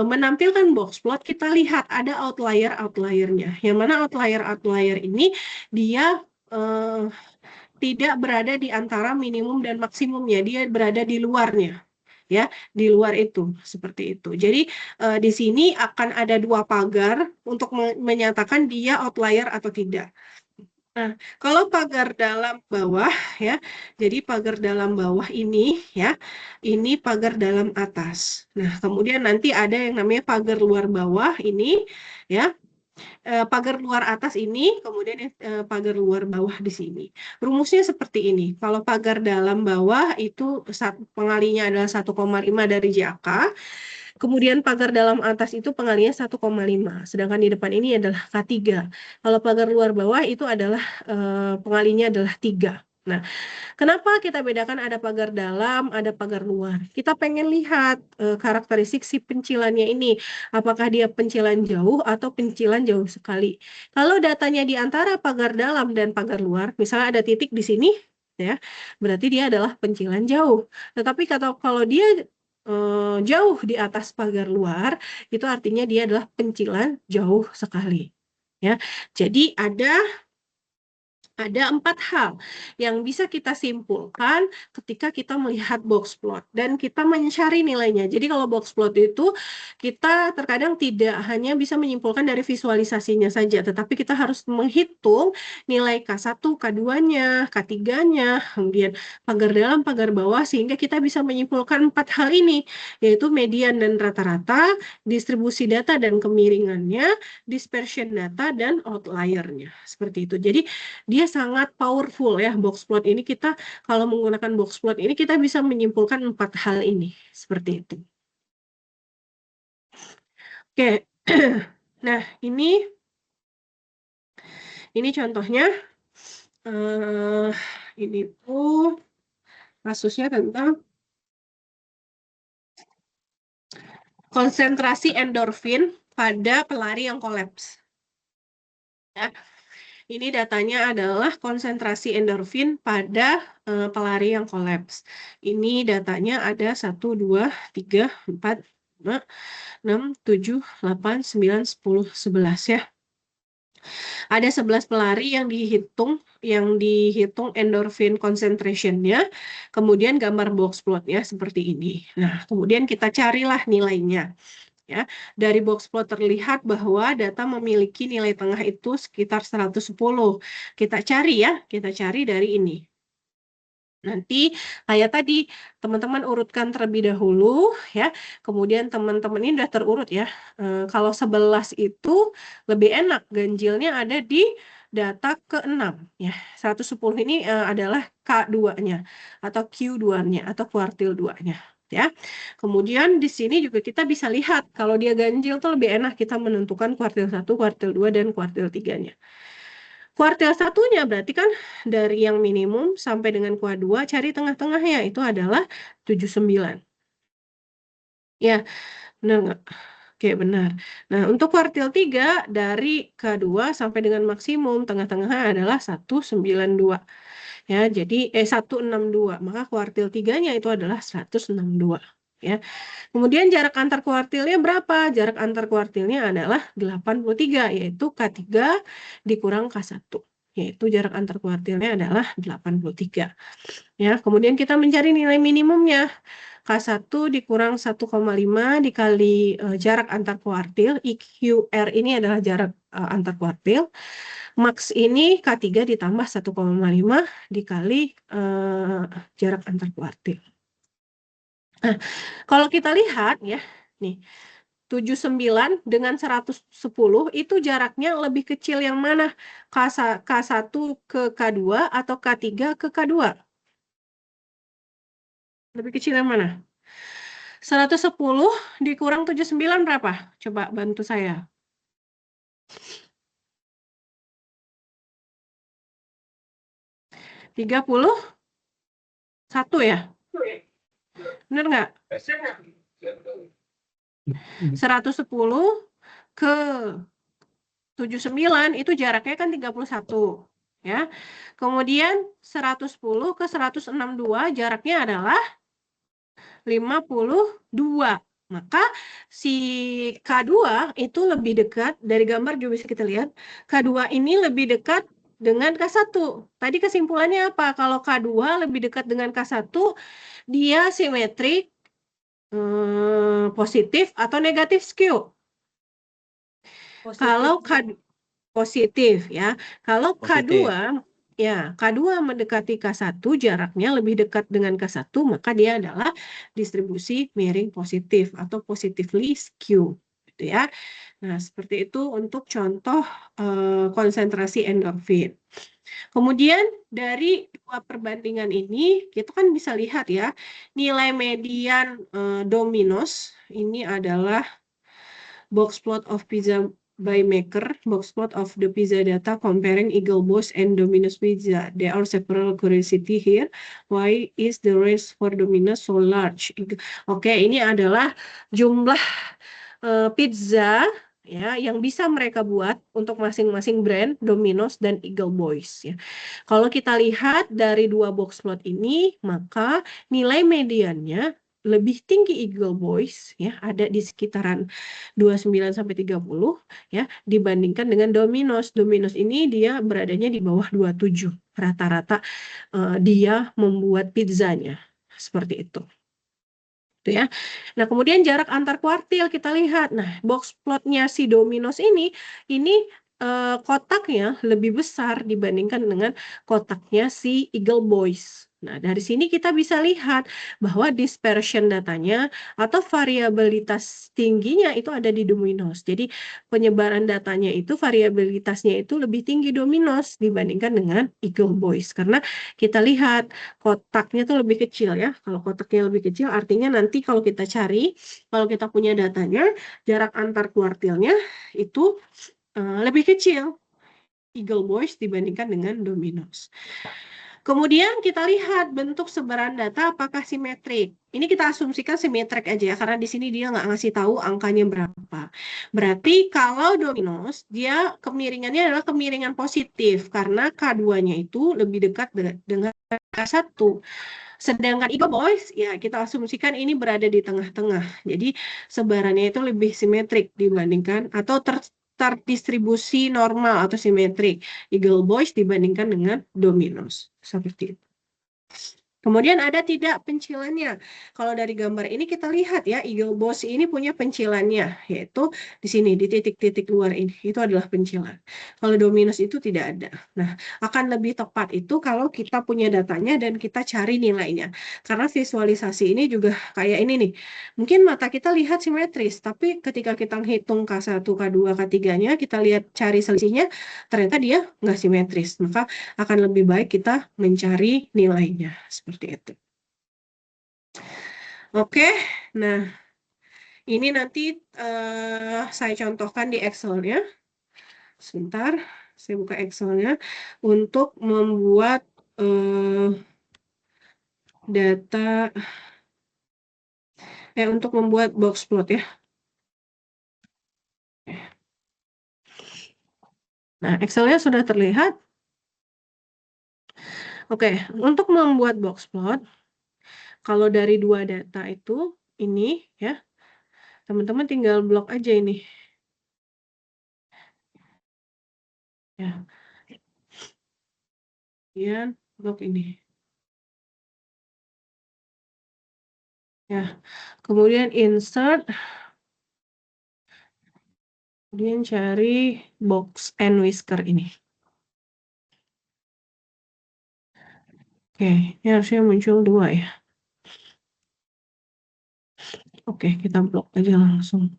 menampilkan box plot, kita lihat ada outlier-outliernya. Yang mana outlier-outlier ini, dia tidak berada di antara minimum dan maksimumnya, dia berada di luarnya. Ya, di luar itu seperti itu. Jadi di sini akan ada dua pagar untuk menyatakan dia outlier atau tidak. Nah, kalau pagar dalam bawah ya, jadi pagar dalam bawah ini ya, ini pagar dalam atas. Nah, kemudian nanti ada yang namanya pagar luar bawah ini ya, pagar luar atas ini, kemudian pagar luar bawah di sini. Rumusnya seperti ini. Kalau pagar dalam bawah itu pengalinya adalah 1,5 dari JAK. Kemudian pagar dalam atas itu pengalinya 1,5, sedangkan di depan ini adalah K3. Kalau pagar luar bawah itu adalah pengalinya adalah 3. Nah, kenapa kita bedakan ada pagar dalam, ada pagar luar? Kita pengen lihat karakteristik si pencilannya ini. Apakah dia pencilan jauh atau pencilan jauh sekali. Kalau datanya di antara pagar dalam dan pagar luar, misalnya ada titik di sini, ya, berarti dia adalah pencilan jauh. Tetapi kalau dia jauh di atas pagar luar, itu artinya dia adalah pencilan jauh sekali. Ya, jadi ada 4 hal yang bisa kita simpulkan ketika kita melihat box plot dan kita mencari nilainya. Jadi kalau box plot itu kita terkadang tidak hanya bisa menyimpulkan dari visualisasinya saja, tetapi kita harus menghitung nilai K1, K2-nya, K3-nya, kemudian pagar dalam, pagar bawah, sehingga kita bisa menyimpulkan 4 hal ini, yaitu median dan rata-rata, distribusi data dan kemiringannya, dispersion data, dan outlier-nya. Seperti itu. Jadi dia sangat powerful ya box plot ini. Kita kalau menggunakan box plot ini kita bisa menyimpulkan 4 hal ini seperti itu. Oke. Nah, ini contohnya ini tuh kasusnya tentang konsentrasi endorfin pada pelari yang kolaps. Ya. Ini datanya adalah konsentrasi endorfin pada pelari yang kolaps. Ini datanya ada 1, 2, 3, 4, 5, 6, 7, 8, 9, 10, 11 ya. Ada 11 pelari yang dihitung endorfin concentration-nya, kemudian gambar box plot-nya seperti ini. Nah, kemudian kita carilah nilainya. Ya, dari box plot terlihat bahwa data memiliki nilai tengah itu sekitar 110. Kita cari ya, kita cari dari ini. Nanti kayak tadi teman-teman urutkan terlebih dahulu ya. Kemudian teman-teman ini sudah terurut ya. Kalau 11 itu lebih enak, ganjilnya ada di data ke-6 ya. 110 ini adalah K2-nya atau Q2-nya atau kuartil 2-nya. Ya. Kemudian di sini juga kita bisa lihat kalau dia ganjil tuh lebih enak kita menentukan kuartil 1, kuartil 2 dan kuartil 3-nya. Kuartil 1-nya berarti kan dari yang minimum sampai dengan Q2 cari tengah-tengahnya itu adalah 79. Ya, benar nggak? Oke, benar. Nah, untuk kuartil 3 dari K2 sampai dengan maksimum tengah-tengahnya adalah 192. Ya, jadi 162. Maka kuartil 3-nya itu adalah 162. Ya. Kemudian jarak antar kuartilnya berapa? Jarak antar kuartilnya adalah 83, yaitu K3 dikurang K1. Yaitu jarak antar kuartilnya adalah 83. Ya, kemudian kita mencari nilai minimumnya. K1 dikurang 1,5 dikali jarak antar kuartil. IQR ini adalah jarak antar kuartil. Max ini K3 ditambah 1,5 dikali jarak antar kuartil. Nah, kalau kita lihat ya, nih 79 dengan 110 itu jaraknya lebih kecil yang mana? K1 ke K2 atau K3 ke K2? Lebih kecil yang mana? 110 dikurang 79 berapa? Coba bantu saya. 31 ya? Bener nggak? 110 ke 79 itu jaraknya kan 31 ya. Kemudian 110 ke 162 jaraknya adalah 52. Maka si K2 itu lebih dekat, dari gambar juga bisa kita lihat, K2 ini lebih dekat dengan K1. Tadi kesimpulannya apa? Kalau K2 lebih dekat dengan K1, dia simetrik, positif atau negatif skew? Kalau K positif ya. Kalau Positif. K2 mendekati K1 jaraknya lebih dekat dengan K1, maka dia adalah distribusi miring positif atau positively skew gitu ya. Nah, seperti itu untuk contoh konsentrasi endorfin. Kemudian dari dua perbandingan ini kita kan bisa lihat ya, nilai median Dominos ini adalah box plot of pizza by maker, box plot of the pizza data comparing Eagle Boss and Domino's Pizza. There are several curiosity here. Why is the range for Domino's so large? Oke, ini adalah jumlah pizza ya yang bisa mereka buat untuk masing-masing brand Domino's dan Eagle Boys ya. Kalau kita lihat dari dua box plot ini, maka nilai mediannya lebih tinggi Eagle Boys ya, ada di sekitaran 29 sampai 30 ya dibandingkan dengan Domino's. Domino's ini dia beradanya di bawah 27 rata-rata dia membuat pizzanya seperti itu. Ya. Nah, kemudian jarak antar kuartil kita lihat. Nah, box plotnya si Domino's ini kotaknya lebih besar dibandingkan dengan kotaknya si Eagle Boys. Nah, dari sini kita bisa lihat bahwa dispersion datanya atau variabilitas tingginya itu ada di Domino's. Jadi, penyebaran datanya itu variabilitasnya itu lebih tinggi Domino's dibandingkan dengan Eagle Boys. Karena kita lihat kotaknya tuh lebih kecil ya. Kalau kotaknya lebih kecil artinya nanti kalau kita cari, kalau kita punya datanya, jarak antar kuartilnya itu lebih kecil Eagle Boys dibandingkan dengan Domino's. Kemudian kita lihat bentuk sebaran data apakah simetrik. Ini kita asumsikan simetrik aja ya, karena di sini dia nggak ngasih tahu angkanya berapa. Berarti kalau Domino's, dia kemiringannya adalah kemiringan positif, karena K2-nya itu lebih dekat dengan K1. Sedangkan Eagle Boys, ya kita asumsikan ini berada di tengah-tengah. Jadi sebarannya itu lebih simetrik dibandingkan atau terdistribusi normal atau simetrik Eagle Boys dibandingkan dengan Domino's. Seperti itu. Kemudian ada tidak pencilannya. Kalau dari gambar ini kita lihat ya, Eagle Boss ini punya pencilannya, yaitu di sini, di titik-titik luar ini. Itu adalah pencilan. Kalau Domino's itu tidak ada. Nah, akan lebih tepat itu kalau kita punya datanya dan kita cari nilainya. Karena visualisasi ini juga kayak ini nih. Mungkin mata kita lihat simetris, tapi ketika kita hitung K1, K2, K3-nya, kita lihat cari selisihnya, ternyata dia nggak simetris. Maka akan lebih baik kita mencari nilainya. Seperti itu. Oke, nah ini nanti saya contohkan di Excel-nya. Sebentar, saya buka Excel-nya untuk membuat data untuk membuat box plot ya. Nah, Excelnya sudah terlihat. Oke, untuk membuat box plot, kalau dari dua data itu, ini ya, teman-teman tinggal blok aja ini. Ya. Kemudian blok ini. Ya. Kemudian insert. Kemudian cari box and whisker ini. Oke, ini harusnya muncul 2 ya. Oke, kita blok aja langsung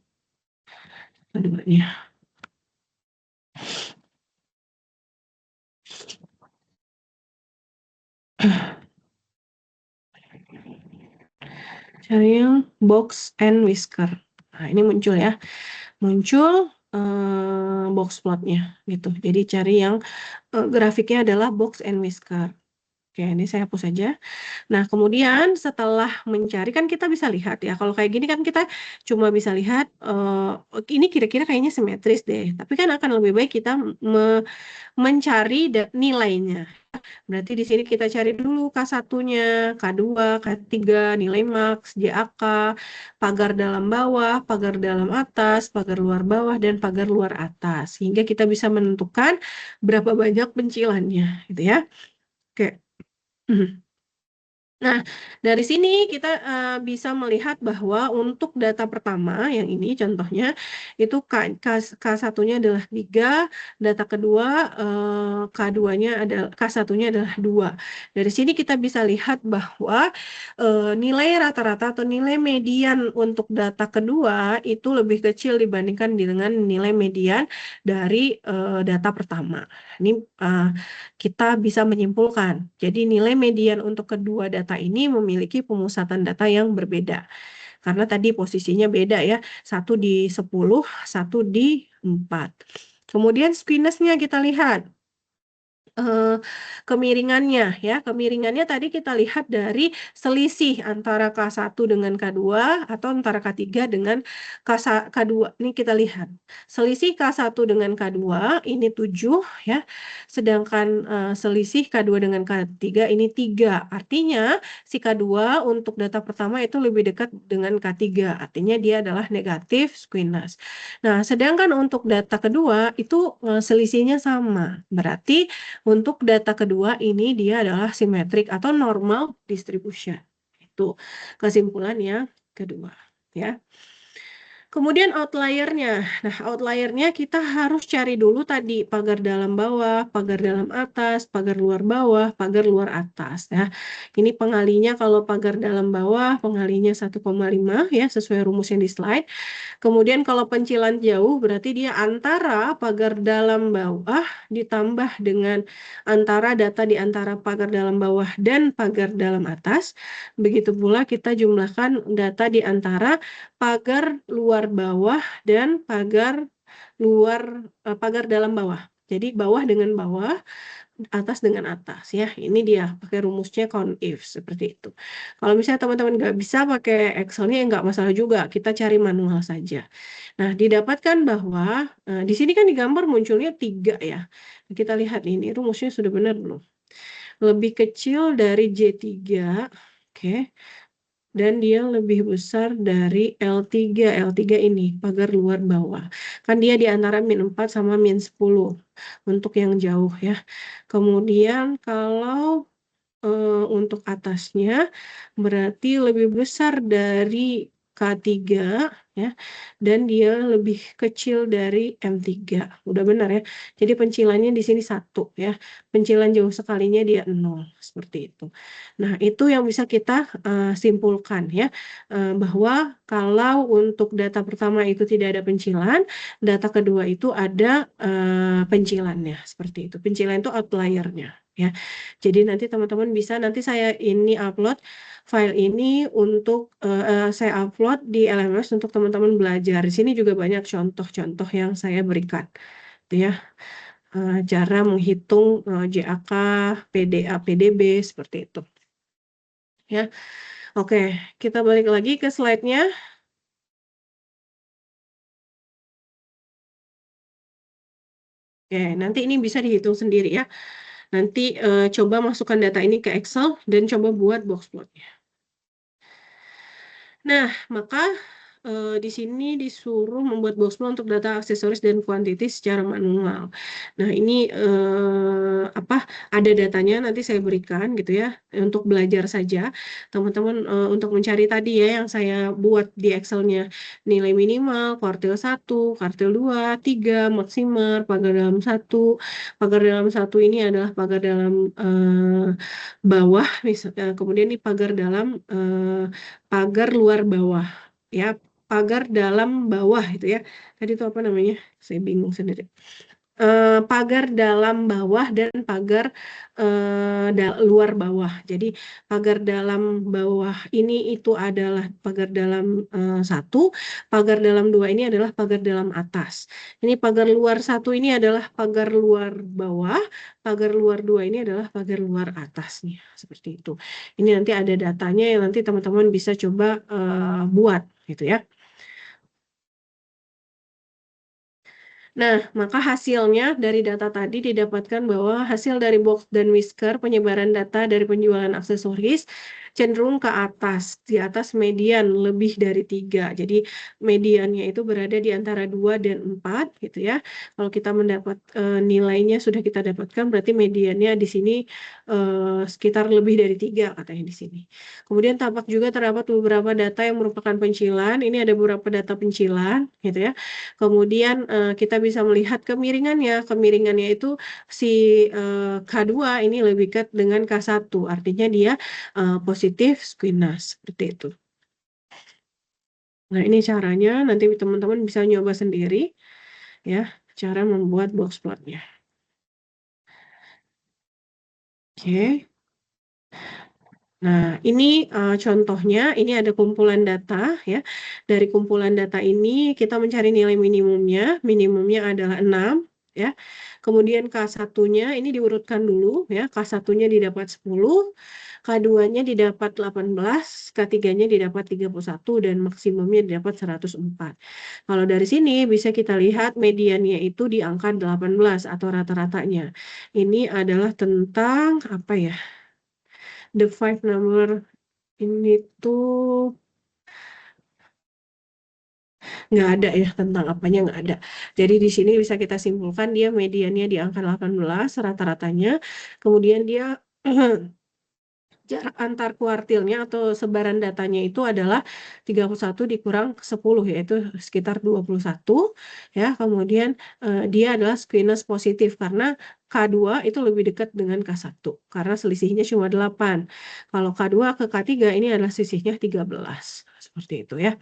keduanya. Cari yang box and whisker. Nah, ini muncul ya. Muncul box plotnya gitu. Jadi cari yang grafiknya adalah box and whisker. Oke, ini saya hapus saja. Nah, kemudian setelah mencari, kan kita bisa lihat ya, kalau kayak gini kan kita cuma bisa lihat, ini kira-kira kayaknya simetris deh. Tapi kan akan lebih baik kita mencari nilainya. Berarti di sini kita cari dulu K1-nya, K2, K3, nilai maks, JAK, pagar dalam bawah, pagar dalam atas, pagar luar bawah, dan pagar luar atas. Sehingga kita bisa menentukan berapa banyak pencilannya, gitu ya. Oke. Nah, dari sini kita bisa melihat bahwa untuk data pertama, yang ini contohnya, itu K1-nya adalah 3, data kedua K2-nya adalah K1-nya adalah 2. Dari sini kita bisa lihat bahwa nilai rata-rata atau nilai median untuk data kedua itu lebih kecil dibandingkan dengan nilai median dari data pertama. Ini kita bisa menyimpulkan. Jadi nilai median untuk kedua data ini memiliki pemusatan data yang berbeda. Karena tadi posisinya beda ya. 1 di 10, 1 di 4. Kemudian skewness-nya kita lihat. Kemiringannya ya. Kemiringannya tadi kita lihat dari selisih antara K1 dengan K2 atau antara K3 dengan K2. Ini kita lihat. Selisih K1 dengan K2 ini 7 ya. Sedangkan selisih K2 dengan K3 ini 3. Artinya si K2 untuk data pertama itu lebih dekat dengan K3. Artinya dia adalah negatif skewness. Nah, sedangkan untuk data kedua itu selisihnya sama. Berarti untuk data kedua ini dia adalah simetrik atau normal distribution. Itu kesimpulan yang kedua ya. Kemudian outlier-nya. Nah, outlier-nya kita harus cari dulu tadi pagar dalam bawah, pagar dalam atas, pagar luar bawah, pagar luar atas ya. Ini pengalinya kalau pagar dalam bawah, pengalinya 1,5 ya sesuai rumus yang di slide. Kemudian kalau pencilan jauh berarti dia antara pagar dalam bawah ditambah dengan antara data di antara pagar dalam bawah dan pagar dalam atas. Begitu pula kita jumlahkan data di antara pagar luar bawah dan pagar dalam bawah. Jadi bawah dengan bawah, atas dengan atas ya. Ini dia pakai rumusnya count if seperti itu. Kalau misalnya teman-teman nggak bisa pakai Excel-nya nggak masalah juga, kita cari manual saja. Nah, didapatkan bahwa di sini kan di gambar munculnya 3 ya. Kita lihat ini rumusnya sudah benar belum? Lebih kecil dari J3, oke. Dan dia lebih besar dari L3. L3 ini pagar luar bawah. Kan dia di antara -4 sama -10 untuk yang jauh ya. Kemudian kalau untuk atasnya berarti lebih besar dari K3 ya, dan dia lebih kecil dari M3. Udah benar ya. Jadi pencilannya di sini 1 ya. Pencilan jauh sekalinya dia 0 seperti itu. Nah, itu yang bisa kita simpulkan ya, bahwa kalau untuk data pertama itu tidak ada pencilan, data kedua itu ada pencilannya seperti itu. Pencilan itu outlier-nya ya. Jadi nanti teman-teman bisa, nanti saya ini upload file ini untuk saya upload di LMS untuk teman-teman belajar. Di sini juga banyak contoh-contoh yang saya berikan, gitu ya. Cara menghitung JAK, PDA, PDB seperti itu. Ya. Oke, kita balik lagi ke slide-nya. Oke, nanti ini bisa dihitung sendiri ya. Nanti coba masukkan data ini ke Excel dan coba buat box plot-nya. Nah, maka di sini disuruh membuat box plot untuk data aksesoris dan kuantiti secara manual. Nah, ini ada datanya nanti saya berikan gitu ya untuk belajar saja. Teman-teman untuk mencari tadi ya yang saya buat di Excel-nya nilai minimal, kuartil 1, kuartil 2, 3, maksimal, pagar dalam 1. Pagar dalam 1 ini adalah pagar dalam bawah, kemudian di pagar dalam pagar luar bawah ya, pagar dalam bawah itu ya. Tadi itu apa namanya? Saya bingung sendiri. Pagar dalam bawah dan pagar luar bawah. Jadi pagar dalam bawah ini itu adalah pagar dalam 1, pagar dalam 2 ini adalah pagar dalam atas. Ini pagar luar 1 ini adalah pagar luar bawah, pagar luar 2 ini adalah pagar luar atasnya. Seperti itu. Ini nanti ada datanya yang nanti teman-teman bisa coba buat gitu ya. Nah, maka hasilnya dari data tadi didapatkan bahwa hasil dari box dan whisker penyebaran data dari penjualan aksesoris cenderung ke atas, di atas median lebih dari 3. Jadi mediannya itu berada di antara 2 dan 4 gitu ya. Kalau kita mendapat nilainya sudah kita dapatkan berarti mediannya di sini sekitar lebih dari 3 katanya di sini. Kemudian tampak juga terdapat beberapa data yang merupakan pencilan. Ini ada beberapa data pencilan gitu ya. Kemudian kita bisa melihat kemiringannya. Kemiringannya itu si K2 ini lebih dekat dengan K1. Artinya dia positif squamous seperti itu. Nah, ini caranya. Nanti teman-teman bisa nyoba sendiri ya, cara membuat box plotnya. Oke. Nah, ini contohnya, ini ada kumpulan data ya. Dari kumpulan data ini kita mencari nilai minimumnya. Minimumnya adalah 6 ya. Kemudian K1-nya ini diurutkan dulu ya. K1-nya didapat 10, K2-nya didapat 18, K3-nya didapat 31 dan maksimumnya didapat 104. Kalau dari sini bisa kita lihat mediannya itu di angka 18 atau rata-ratanya. Ini adalah tentang apa ya? The five number ini tuh nggak ada ya, tentang apanya nggak ada. Jadi di sini bisa kita simpulkan dia mediannya di angka 18 rata-ratanya. Kemudian dia jarak antar kuartilnya atau sebaran datanya itu adalah 31 dikurang 10 yaitu sekitar 21 ya. Kemudian dia adalah squamous positif karena K2 itu lebih dekat dengan K1 karena selisihnya cuma 8. Kalau K2 ke K3 ini adalah selisihnya 13. Seperti itu ya.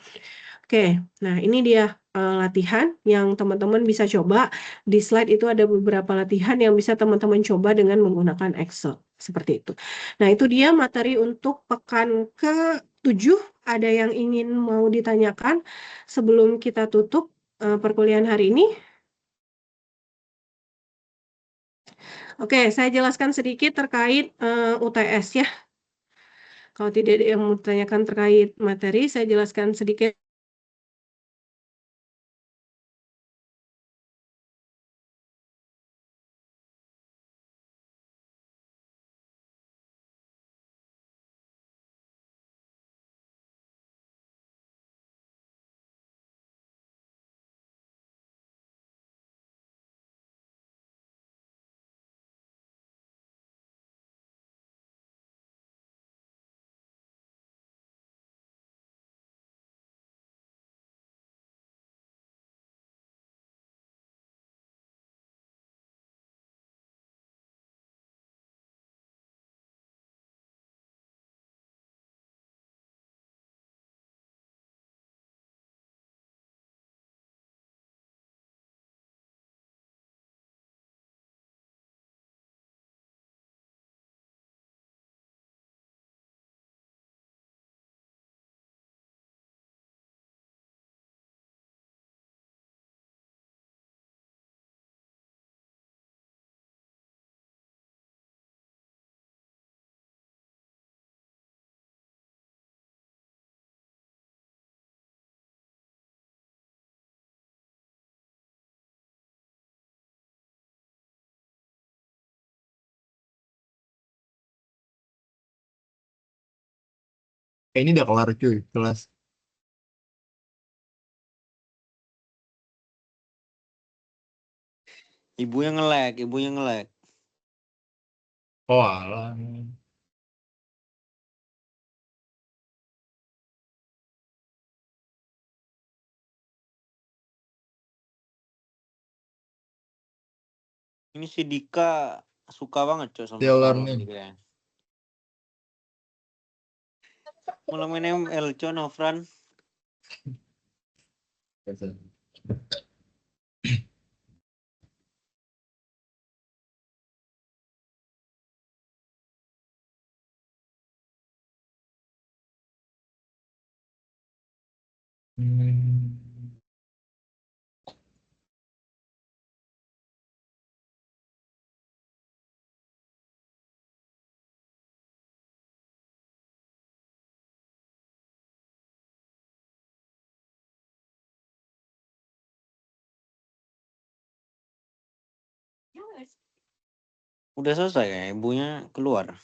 Oke, nah ini dia latihan yang teman-teman bisa coba. Di slide itu ada beberapa latihan yang bisa teman-teman coba dengan menggunakan Excel. Seperti itu. Nah, itu dia materi untuk pekan ke-7. Ada yang ingin mau ditanyakan sebelum kita tutup perkuliahan hari ini? Oke, saya jelaskan sedikit terkait UTS ya. Kalau tidak ada yang mau ditanyakan terkait materi, saya jelaskan sedikit Ini udah kelar cuy, kelas. Ibunya nge-lag. Oh alah. Ini si Dika suka banget coy sama Dia Star Wars learning. nih kayaknya. Mulai main ML coy, Nofran. Udah selesai ya, ibunya keluar.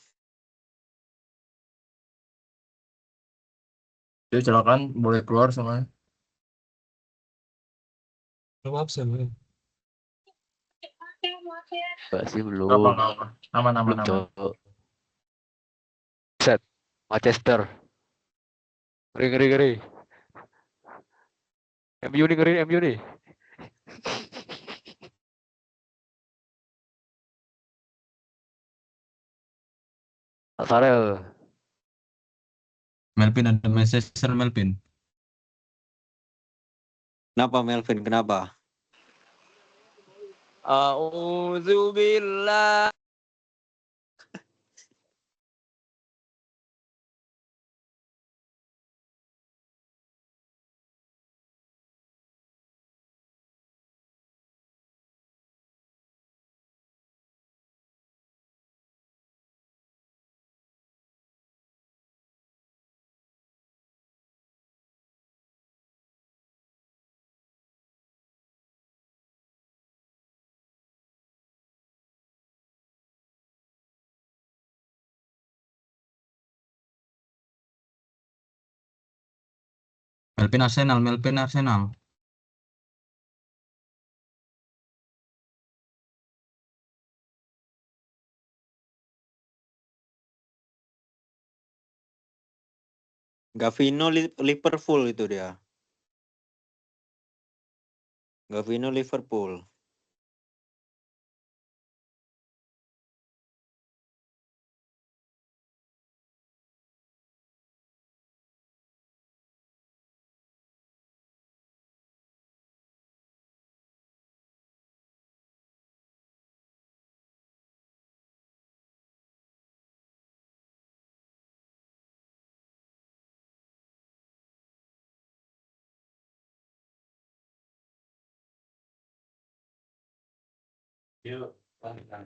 Dia silakan boleh keluar sama. Maaf sih. Enggak sih belum. Apa? Aman. Belum cowok. Set. Manchester. Ngeri. MU nih. Sarel. Melvin ada Manchester Melvin. Kenapa Melvin? Kenapa? Auzubillah. Melvin Arsenal. Gavino Liverpool itu dia. Gavino Liverpool.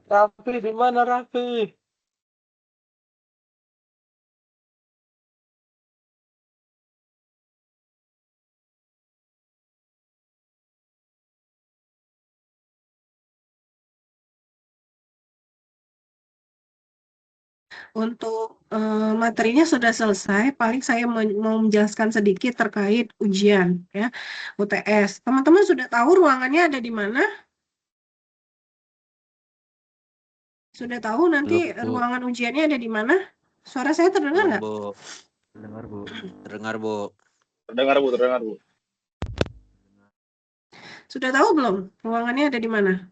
Raffi di mana Raffi? Untuk materinya sudah selesai, paling saya mau menjelaskan sedikit terkait ujian ya, UTS. Teman-teman sudah tahu ruangannya ada di mana? Sudah tahu nanti Belum, Bu. ruangan ujiannya ada di mana? Suara saya terdengar nggak? Terdengar, Bu. Terdengar, Bu. Sudah tahu belum ruangannya ada di mana?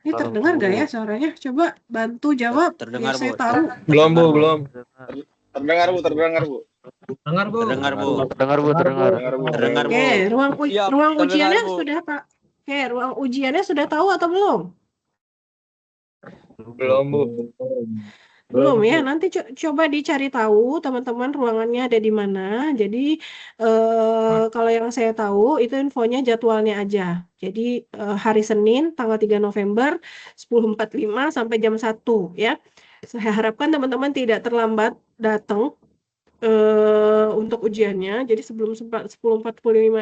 Ini terdengar nggak ya suaranya? Coba bantu jawab Terdengar, biar saya Bu. tahu. Belum, Bu, belum. Terdengar, Bu. Terdengar, Bu. Oke, ruang terdengar, ujiannya Bu. sudah Pak. Oke, ruang ujiannya sudah tahu atau belum? Belum, Bu. Belum ya, nanti coba dicari tahu teman-teman ruangannya ada di mana. Jadi kalau yang saya tahu itu infonya jadwalnya aja. Jadi hari Senin tanggal 3 November 10.45 sampai jam 1 ya. Saya harapkan teman-teman tidak terlambat datang untuk untuk ujiannya. Jadi sebelum 10.45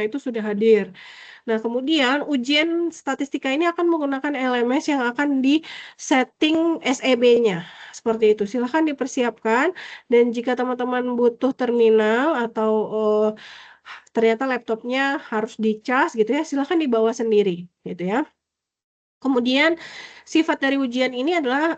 itu sudah hadir. Nah, kemudian ujian statistika ini akan menggunakan LMS yang akan di setting SEB-nya. Seperti itu. Silahkan dipersiapkan. Dan jika teman-teman butuh terminal atau ternyata laptopnya harus dicas gitu ya, silahkan dibawa sendiri gitu ya. Kemudian sifat dari ujian ini adalah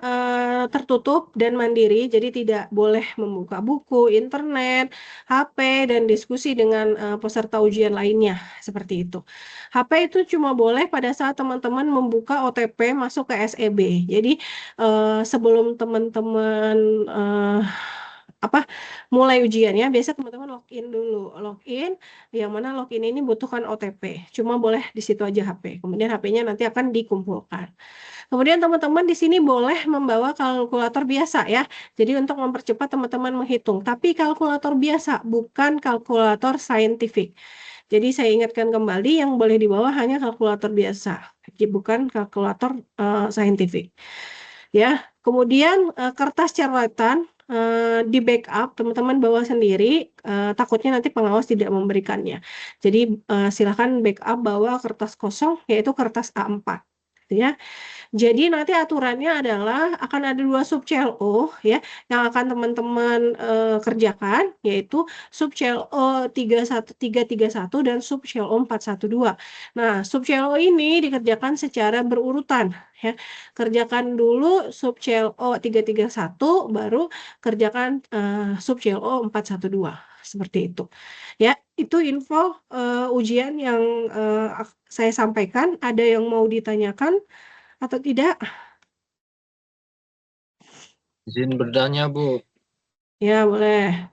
tertutup dan mandiri, jadi tidak boleh membuka buku, internet, HP, dan diskusi dengan peserta ujian lainnya, seperti itu. HP itu cuma boleh pada saat teman-teman membuka OTP masuk ke SEB. Jadi sebelum teman-teman mulai ujiannya, biasa teman-teman login dulu. Login, yang mana login ini butuhkan OTP. Cuma boleh di situ aja HP. Kemudian HP-nya nanti akan dikumpulkan. Kemudian teman-teman di sini boleh membawa kalkulator biasa ya. Jadi untuk mempercepat teman-teman menghitung. Tapi kalkulator biasa, bukan kalkulator saintifik. Jadi saya ingatkan kembali yang boleh dibawa hanya kalkulator biasa, bukan kalkulator saintifik. Ya, kemudian kertas catatan di backup teman-teman bawa sendiri, takutnya nanti pengawas tidak memberikannya. Jadi silakan backup bawa kertas kosong, yaitu kertas A4 gitu ya. Jadi nanti aturannya adalah akan ada 2 sub CLO ya yang akan teman-teman kerjakan, yaitu sub CLO 331 dan sub CLO 412. Nah, sub CLO ini dikerjakan secara berurutan ya. Kerjakan dulu sub CLO 331, baru kerjakan sub CLO 412. Seperti itu. Ya, itu info ujian yang saya sampaikan. Ada yang mau ditanyakan atau tidak? Izin bertanya, Bu. Ya, boleh.